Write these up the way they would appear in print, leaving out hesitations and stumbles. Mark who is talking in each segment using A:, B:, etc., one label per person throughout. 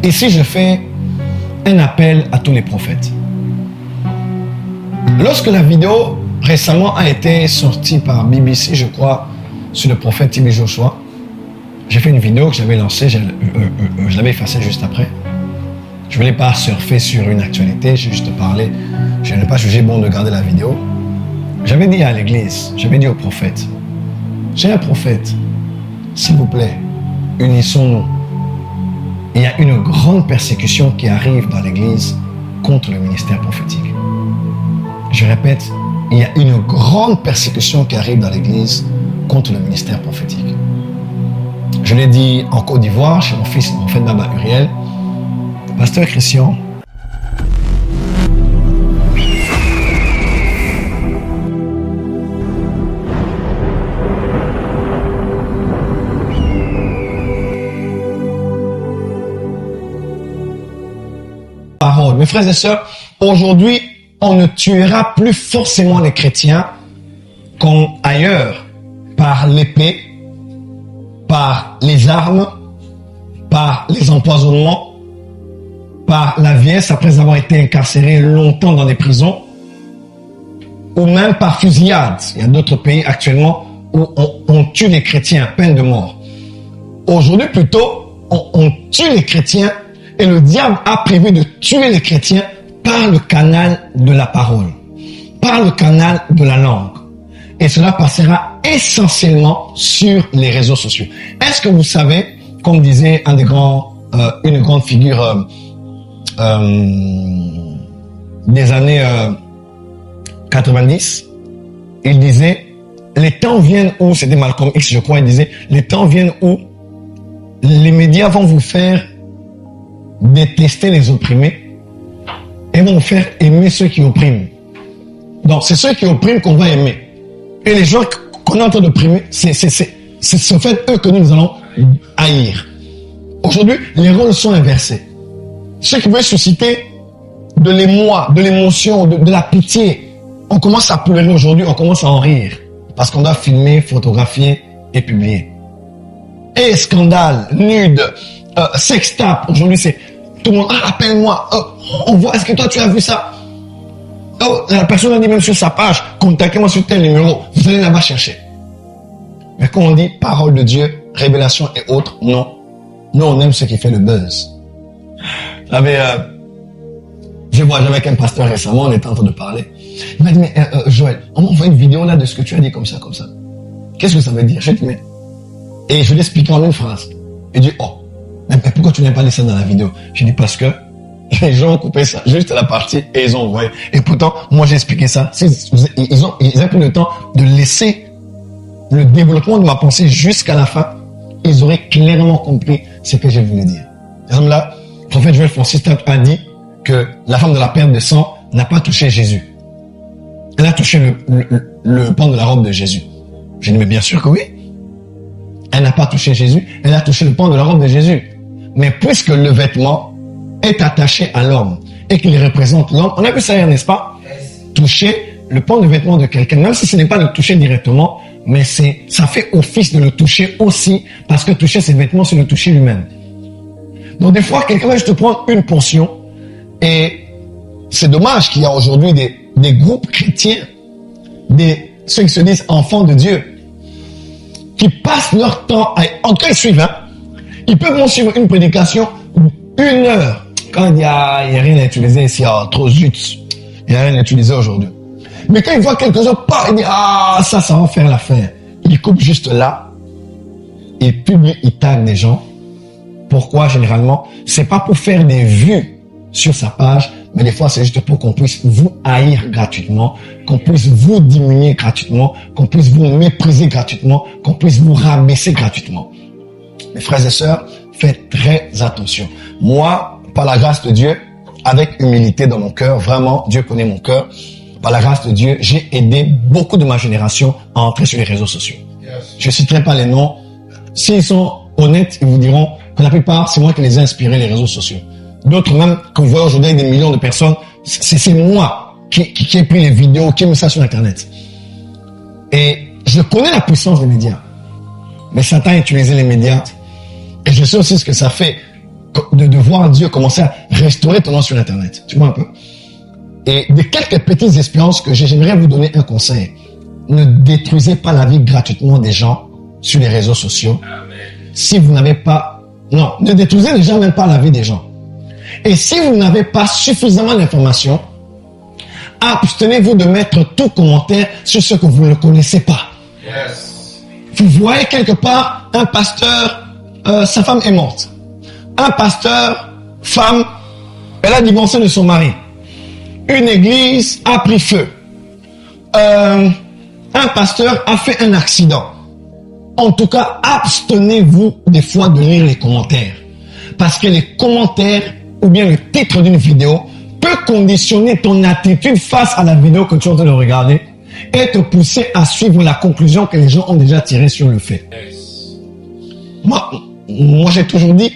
A: Ici, je fais un appel à tous les prophètes. Lorsque la vidéo récemment a été sortie par BBC, je crois, sur le prophète TB Joshua, j'ai fait une vidéo que j'avais lancée, je l'avais effacée juste après. Je ne voulais pas surfer sur une actualité, j'ai juste parlé. Je n'ai pas jugé bon de garder la vidéo. J'avais dit à l'église, j'avais dit au prophète, chers prophète, s'il vous plaît, unissons-nous. Il y a une grande persécution qui arrive dans l'église contre le ministère prophétique. Je répète, il y a une grande persécution qui arrive dans l'église contre le ministère prophétique. Je l'ai dit en Côte d'Ivoire, chez mon fils, mon frère Baba Uriel, Pasteur Christian. Parole. Mes frères et sœurs, aujourd'hui, on ne tuera plus forcément les chrétiens comme ailleurs par l'épée, par les armes, par les empoisonnements, par la vieillesse après avoir été incarcéré longtemps dans des prisons, ou même par fusillade. Il y a d'autres pays actuellement où on tue les chrétiens, peine de mort. Aujourd'hui, plutôt, on tue les chrétiens et le diable a prévu de tuer les chrétiens par le canal de la parole, par le canal de la langue. Et cela passera essentiellement sur les réseaux sociaux. Est-ce que vous savez, comme disait une grande figure des années 90, il disait, les temps viennent où, c'était Malcolm X je crois, il disait, les temps viennent où les médias vont vous faire détester les opprimés et vont vous faire aimer ceux qui oppriment. Donc c'est ceux qui oppriment qu'on va aimer. Et les gens qu'on est en train d'opprimer, c'est ce fait eux que nous allons haïr. Aujourd'hui, les rôles sont inversés. Ceux qui veulent susciter de l'émoi, de l'émotion, de la pitié, on commence à pleurer aujourd'hui, on commence à en rire. Parce qu'on doit filmer, photographier et publier. Et scandale, nude, sextape, aujourd'hui c'est tout le monde, appelle-moi, on voit, est-ce que toi tu as vu ça? La personne a dit même sur sa page, contactez-moi sur tel numéro, vous allez là-bas chercher. Mais quand on dit parole de Dieu, révélation et autres, non. Nous on aime ce qui fait le buzz. J'avais avec un pasteur récemment, on était en train de parler. Il m'a dit, mais Joël, on m'envoie une vidéo là de ce que tu as dit comme ça, comme ça. Qu'est-ce que ça veut dire? Je dis, mais... Et je lui explique en une phrase. Il dit, oh, mais pourquoi tu n'as pas laissé ça dans la vidéo? Je dis, parce que les gens ont coupé ça, juste la partie, et ils ont envoyé. Et pourtant, moi j'ai expliqué ça. Ils ont pris le temps de laisser le développement de ma pensée jusqu'à la fin. Ils auraient clairement compris ce que je voulais dire. Par exemple là, le prophète Joël Francis a dit que la femme de la perte de sang n'a pas touché Jésus. Elle a touché le pan de la robe de Jésus. J'ai dit, mais bien sûr que oui. Elle n'a pas touché Jésus, elle a touché le pan de la robe de Jésus. Mais puisque le vêtement est attaché à l'homme et qu'il représente l'homme, on a vu ça hier, n'est-ce pas? Toucher le pan de vêtement de quelqu'un, même si ce n'est pas le toucher directement, mais ça fait office de le toucher aussi, parce que toucher ses vêtements, c'est le toucher lui-même. Donc des fois, quelqu'un va juste prendre une portion, et c'est dommage qu'il y a aujourd'hui des groupes chrétiens, ceux qui se disent enfants de Dieu, qui passent leur temps en tout cas ils suivent, hein. Ils peuvent même suivre une prédication 1 heure. Quand il n'y a rien à utiliser ici, trop zut, il n'y a rien à utiliser aujourd'hui. Mais quand il voit quelque chose, il dit, ça va faire l'affaire. Il coupe juste là, il publie, il tag des gens. Pourquoi généralement? C'est pas pour faire des vues sur sa page, mais des fois c'est juste pour qu'on puisse vous haïr gratuitement, qu'on puisse vous diminuer gratuitement, qu'on puisse vous mépriser gratuitement, qu'on puisse vous rabaisser gratuitement. Mes frères et sœurs, faites très attention. Moi, par la grâce de Dieu, avec humilité dans mon cœur, vraiment, Dieu connaît mon cœur, par la grâce de Dieu, j'ai aidé beaucoup de ma génération à entrer sur les réseaux sociaux. Je ne citerai pas les noms. S'ils sont honnêtes, ils vous diront que la plupart, c'est moi qui les ai inspirés, les réseaux sociaux. D'autres même, quand vous voyez aujourd'hui des millions de personnes, c'est moi qui ai pris les vidéos, qui ai mis ça sur Internet. Et je connais la puissance des médias. Mais Satan a utilisé les médias. Et je sais aussi ce que ça fait de voir Dieu commencer à restaurer ton nom sur Internet. Tu vois un peu? Et de quelques petites expériences que j'aimerais vous donner un conseil. Ne détruisez pas la vie gratuitement des gens sur les réseaux sociaux.
B: Amen.
A: Si vous n'avez pas... Non, ne détruisez déjà même pas la vie des gens. Et si vous n'avez pas suffisamment d'informations, abstenez-vous de mettre tout commentaire sur ce que vous ne connaissez pas.
B: Yes.
A: Vous voyez quelque part un pasteur, sa femme est morte. Un pasteur, femme, elle a divorcé de son mari. Une église a pris feu. Un pasteur a fait un accident. En tout cas, abstenez-vous des fois de lire les commentaires. Parce que les commentaires ou bien le titre d'une vidéo peut conditionner ton attitude face à la vidéo que tu es en train de regarder et te pousser à suivre la conclusion que les gens ont déjà tirée sur le fait.
B: Yes.
A: Moi j'ai toujours dit,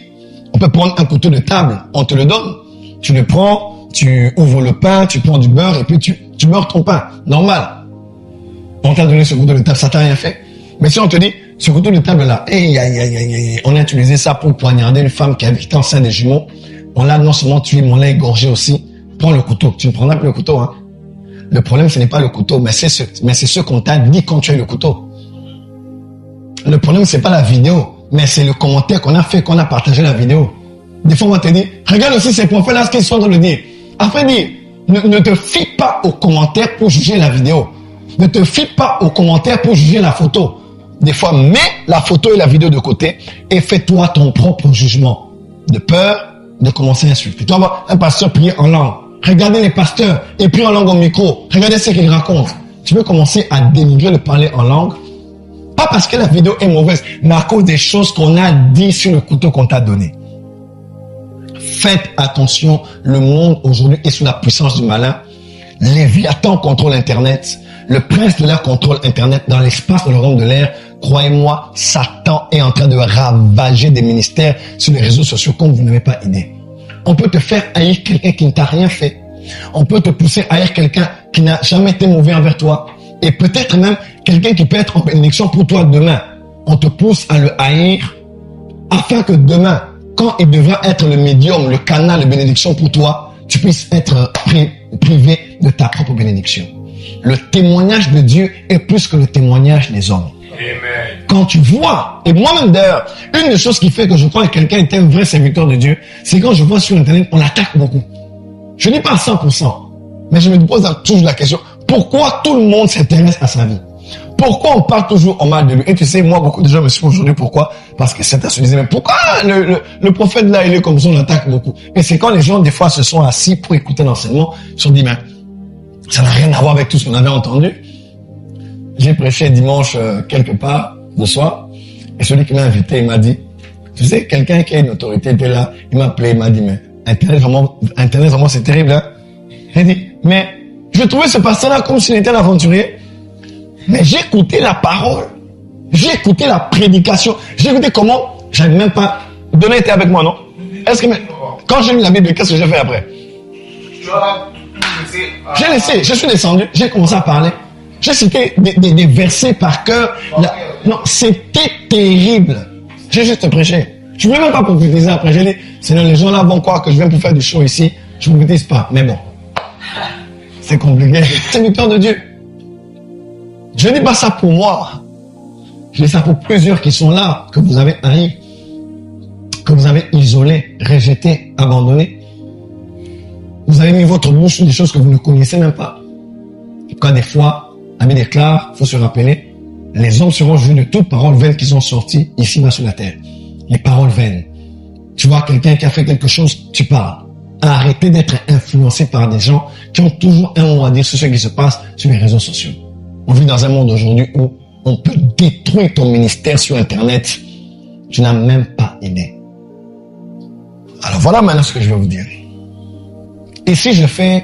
A: on peut prendre un couteau de table, on te le donne. Tu le prends, tu ouvres le pain, tu prends du beurre et puis tu beurres ton pain. Normal. On t'a donné ce couteau de table, ça t'a rien fait. Mais si on te dit, ce couteau de table là, on a utilisé ça pour poignarder une femme qui était enceinte des jumeaux. On l'a non seulement tué, mais on l'a égorgé aussi. Prends le couteau. Tu ne prendras plus le couteau, hein. Le problème, ce n'est pas le couteau, mais c'est ce qu'on t'a dit quand tu as eu le couteau. Le problème, c'est pas la vidéo, mais c'est le commentaire qu'on a fait, qu'on a partagé la vidéo. Des fois, on va te dire, regarde aussi ces prophètes là, ce qu'ils sont en train de dire. Après, ne te fie pas aux commentaires pour juger la vidéo. Ne te fie pas aux commentaires pour juger la photo. Des fois, mets la photo et la vidéo de côté et fais-toi ton propre jugement. De peur de commencer à insulter. Tu vas voir un pasteur prier en langue. Regardez les pasteurs et prier en langue au micro. Regardez ce qu'ils racontent. Tu peux commencer à dénigrer le parler en langue. Pas parce que la vidéo est mauvaise, mais à cause des choses qu'on a dit sur le couteau qu'on t'a donné. Faites attention. Le monde aujourd'hui est sous la puissance du malin. Léviathan contrôle Internet. Le prince de l'air contrôle Internet. Dans l'espace de le royaume de l'air, croyez-moi, Satan est en train de ravager des ministères sur les réseaux sociaux comme vous n'avez pas idée. On peut te faire haïr quelqu'un qui ne t'a rien fait. On peut te pousser à haïr quelqu'un qui n'a jamais été mauvais envers toi. Et peut-être même quelqu'un qui peut être en bénédiction pour toi demain. On te pousse à le haïr afin que demain, quand il devra être le médium, le canal de bénédiction pour toi, tu puisses être privé de ta propre bénédiction. Le témoignage de Dieu est plus que le témoignage des hommes.
B: Amen.
A: Quand tu vois, et moi-même d'ailleurs, une des choses qui fait que je crois que quelqu'un est un vrai serviteur de Dieu, c'est quand je vois sur Internet, on attaque beaucoup. Je dis pas 100%, mais je me pose toujours la question, pourquoi tout le monde s'intéresse à sa vie? Pourquoi on parle toujours en mal de lui? Et tu sais, moi, beaucoup de gens me suivent aujourd'hui, pourquoi? Parce que certains se disaient, mais pourquoi le prophète là, il est comme ça, on l'attaque beaucoup? Et c'est quand les gens, des fois, se sont assis pour écouter l'enseignement, ils se sont dit, mais ça n'a rien à voir avec tout ce qu'on avait entendu. J'ai prêché dimanche quelque part, le soir, et celui qui m'a invité, il m'a dit, tu sais, quelqu'un qui a une autorité était là, il m'a appelé, il m'a dit, mais Internet vraiment, c'est terrible, hein. Il dit, mais je trouvais ce pasteur-là comme s'il était un aventurier, mais j'ai écouté la parole, j'ai écouté la prédication, j'ai écouté comment, j'avais même pas, Donna était avec moi, non? Est-ce que, quand j'ai lu la Bible, qu'est-ce que j'ai fait après? J'ai laissé, je suis descendu, j'ai commencé à parler. J'ai cité des versets par cœur. Non, c'était terrible. J'ai juste prêché. Je ne voulais même pas prophétiser après. J'ai dit, Seigneur, les gens là vont croire que je viens pour faire du show ici. Je ne prophétise pas. Mais bon, c'est compliqué. C'est du temps de Dieu. Je ne dis pas ça pour moi. Je dis ça pour plusieurs qui sont là, que vous avez haï, que vous avez isolé, rejeté, abandonné. Vous avez mis votre bouche sur des choses que vous ne connaissez même pas. Quand des fois, Ami déclare, faut se rappeler, les hommes seront jugés de toutes paroles vaines qui sont sorties ici-bas sur la terre. Les paroles vaines. Tu vois quelqu'un qui a fait quelque chose, tu parles. Arrêtez d'être influencé par des gens qui ont toujours un mot à dire sur ce qui se passe sur les réseaux sociaux. On vit dans un monde aujourd'hui où on peut détruire ton ministère sur Internet. Tu n'as même pas idée. Alors voilà maintenant ce que je vais vous dire. Ici, je fais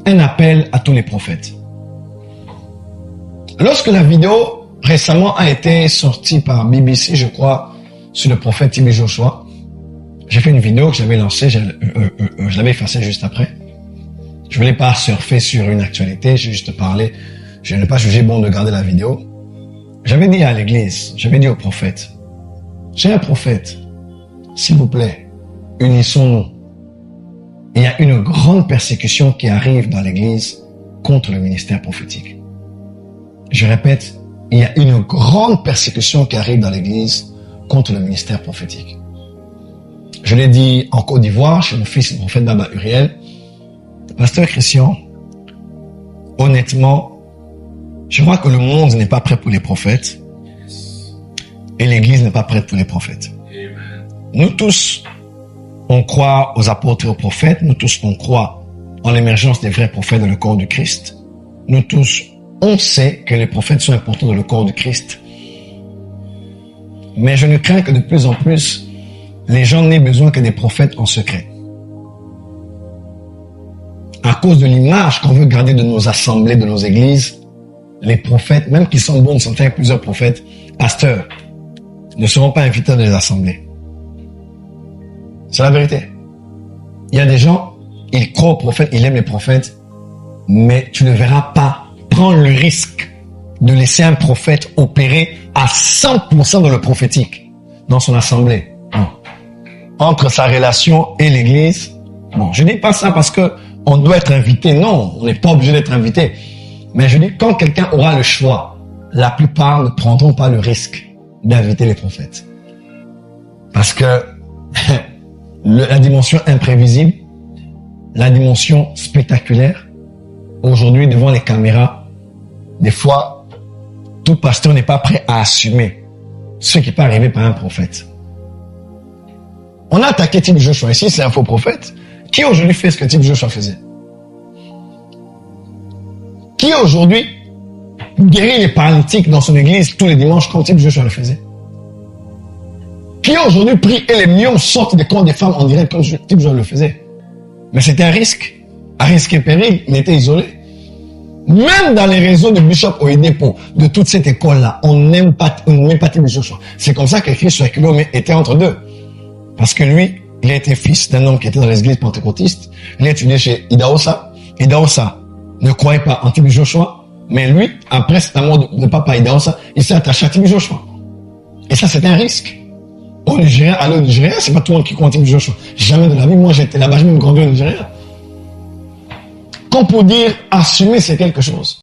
A: un appel à tous les prophètes. Lorsque la vidéo récemment a été sortie par BBC, je crois, sur le prophète T.B. Joshua, j'ai fait une vidéo que j'avais lancée, je l'avais effacée juste après. Je voulais pas surfer sur une actualité, j'ai juste parlé. Je n'ai pas jugé bon de garder la vidéo. J'avais dit à l'église, j'avais dit au prophète, j'ai un prophète, s'il vous plaît, unissons-nous. Il y a une grande persécution qui arrive dans l'Église contre le ministère prophétique. Je répète, il y a une grande persécution qui arrive dans l'Église contre le ministère prophétique. Je l'ai dit en Côte d'Ivoire, chez mon fils, le prophète Baba Uriel. Pasteur Christian, honnêtement, je crois que le monde n'est pas prêt pour les prophètes et l'Église n'est pas prête pour les prophètes.
B: Amen.
A: Nous tous, on croit aux apôtres et aux prophètes. Nous tous, on croit en l'émergence des vrais prophètes dans le corps du Christ. Nous tous, on sait que les prophètes sont importants dans le corps du Christ. Mais je ne crains que de plus en plus, les gens n'aient besoin que des prophètes en secret. À cause de l'image qu'on veut garder de nos assemblées, de nos églises, les prophètes, même qui sont bons de s'entendre avec plusieurs prophètes, pasteurs, ne seront pas invités dans les assemblées. C'est la vérité. Il y a des gens, ils croient aux prophètes, ils aiment les prophètes, mais tu ne verras pas prendre le risque de laisser un prophète opérer à 100% dans le prophétique, dans son assemblée. Non. Entre sa relation et l'église, bon, je dis pas ça parce que on doit être invité. Non, on n'est pas obligé d'être invité. Mais je dis, quand quelqu'un aura le choix, la plupart ne prendront pas le risque d'inviter les prophètes. Parce que la dimension imprévisible, la dimension spectaculaire, aujourd'hui, devant les caméras, des fois, tout pasteur n'est pas prêt à assumer ce qui peut arriver par un prophète. On a attaqué Type Joshua. Ici, c'est un faux prophète. Qui aujourd'hui fait ce que Type Joshua faisait? Qui aujourd'hui guérit les paralytiques dans son église tous les dimanches comme Type Joshua le faisait? Qui aujourd'hui prie et les millions sortent des corps des femmes en direct comme Type Joshua le faisait? Mais c'était un risque. À risque et péril, il était isolé. Même dans les réseaux de Bishop Oyedepo, de toute cette école-là, on n'aime pas Type Joshua. C'est comme ça que Christ était entre deux. Parce que lui, il a été fils d'un homme qui était dans l'église pentecôtiste. Il a étudié chez Idaosa. Idaosa ne croyait pas en Type Joshua. Mais lui, après cette mort de papa Idaosa, il s'est attaché à Type Joshua. Et ça, c'était un risque. Au Nigeria, aller au Nigeria, c'est pas tout le monde qui croit en Type Joshua. Jamais de la vie. Moi, j'étais là-bas, je me grandi au Nigeria. Comme pour dire, assumer, c'est quelque chose.